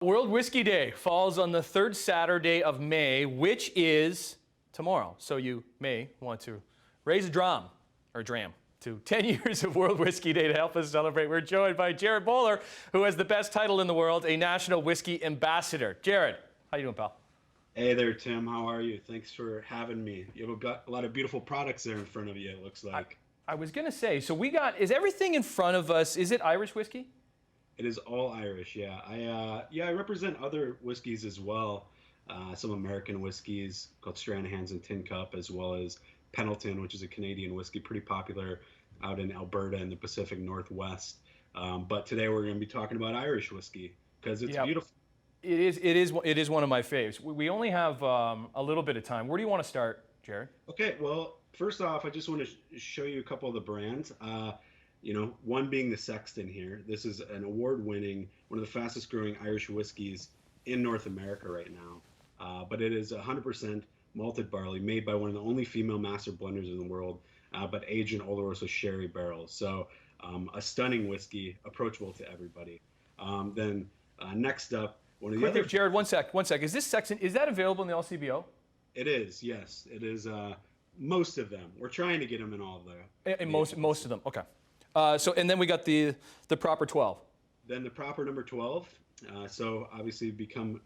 World Whiskey Day falls on the third Saturday of May, which is tomorrow. So you may want to raise a dram to 10 years of World Whiskey Day to help us celebrate. We're joined by Jared Boller, who has the best title in the world, a National Whiskey Ambassador. Jared, how you doing, pal? Hey there, Tim. How are you? Thanks for having me. You've got a lot of beautiful products there in front of you, it looks like. I was going to say, so is everything in front of us, is it Irish whiskey? It is all Irish, yeah. I represent other whiskeys as well. Some American whiskeys called Stranahan's and Tin Cup, as well as Pendleton, which is a Canadian whiskey, pretty popular out in Alberta and the Pacific Northwest. But today we're going to be talking about Irish whiskey because it's beautiful. It is one of my faves. We only have a little bit of time. Where do you want to start, Jared? Okay, well, first off, I just want to show you a couple of the brands. One being the Sexton here. This is an award-winning, one of the fastest-growing Irish whiskeys in North America right now. But it is 100% malted barley, made by one of the only female master blenders in the world, but aged in Oloroso sherry barrels. So a stunning whiskey, approachable to everybody. Then next up, one of the other... Jared, one sec. Is this Sexton, is that available in the LCBO? It is, yes. It is most of them. We're trying to get them in all of them. And most of them, okay. And then we got the proper 12. Then the proper number 12. So obviously become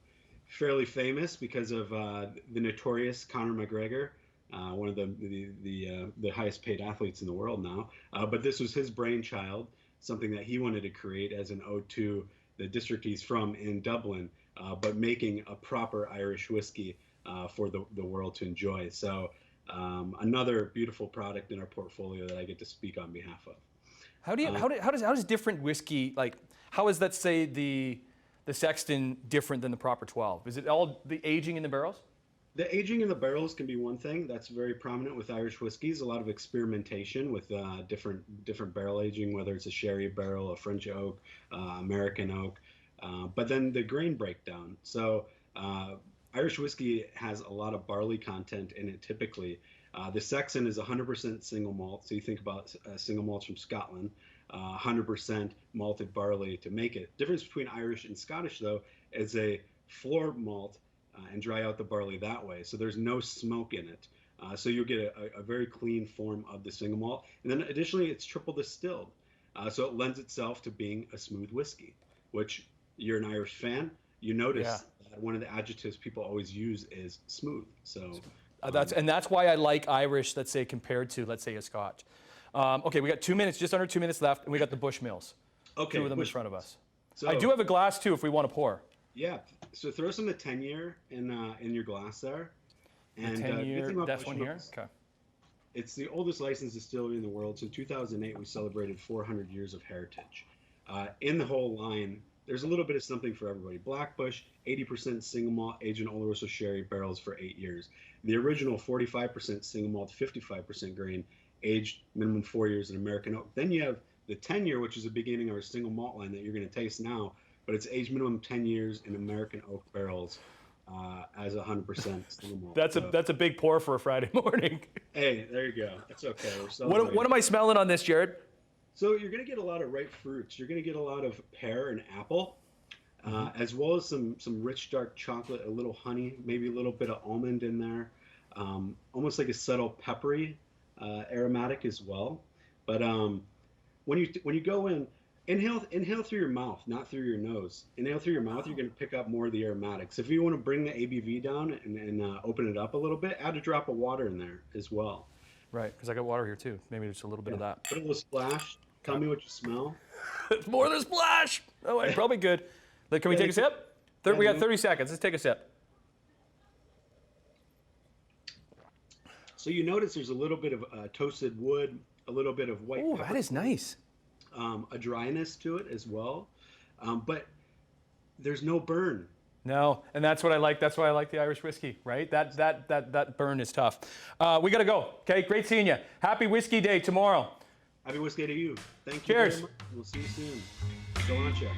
fairly famous because of the notorious Conor McGregor, one of the highest paid athletes in the world now. But this was his brainchild, something that he wanted to create as an ode to the district he's from in Dublin, but making a proper Irish whiskey for the world to enjoy. So another beautiful product in our portfolio that I get to speak on behalf of. How does different whiskey, like, how is, let's say, the Sexton different than the proper 12? Is it all the aging in the barrels? The aging in the barrels can be one thing that's very prominent with Irish whiskeys. A lot of experimentation with different barrel aging, whether it's a sherry barrel, a French oak, American oak, but then the grain breakdown. So Irish whiskey has a lot of barley content in it typically. The Sexton is 100% single malt, so you think about single malts from Scotland, 100% malted barley to make it. Difference between Irish and Scottish, though, is a floor malt and dry out the barley that way, so there's no smoke in it. So you'll get a very clean form of the single malt. And then additionally, it's triple distilled, so it lends itself to being a smooth whiskey, which you're an Irish fan, you notice that one of the adjectives people always use is smooth. So. That's why I like Irish, let's say, compared to, let's say, a Scotch. Okay, we got 2 minutes, just under 2 minutes left, and we got the Bushmills. Okay. Two of them in front of us. So, I do have a glass, too, if we want to pour. Yeah, so throw some of the 10-year in your glass there. And 10-year, that's one here? Okay. It's the oldest licensed distillery in the world. So in 2008, we celebrated 400 years of heritage. In the whole line, there's a little bit of something for everybody. Blackbush, 80% single malt, aged in Oloroso sherry barrels for 8 years. The original 45% single malt, 55% grain, aged minimum 4 years in American oak. Then you have the 10-year, which is the beginning of our single malt line that you're going to taste now, but it's aged minimum 10 years in American oak barrels as 100% single malt. That's a big pour for a Friday morning. Hey, there you go. That's okay. What am I smelling on this, Jared? So you're going to get a lot of ripe fruits. You're going to get a lot of pear and apple, as well as some rich dark chocolate, a little honey, maybe a little bit of almond in there, almost like a subtle peppery aromatic as well. But when you go in, inhale through your mouth, not through your nose. Inhale through your mouth, you're going to pick up more of the aromatics. If you want to bring the ABV down and open it up a little bit, add a drop of water in there as well. Right, because I got water here too. Maybe just a little bit of that. Put a little splash. Tell me what you smell. It's more than a splash. Oh, wait, probably good. Can we take a sip? We got 30 seconds. Let's take a sip. So you notice there's a little bit of toasted wood, a little bit of white pepper. Oh, that is nice. A dryness to it as well, but there's no burn. No, and that's what I like. That's why I like the Irish whiskey, right? That burn is tough. We got to go. Okay, great seeing you. Happy Whiskey Day tomorrow. Happy Whiskey to you. Thank you Cheers. very much. We'll see you soon. Go on, check.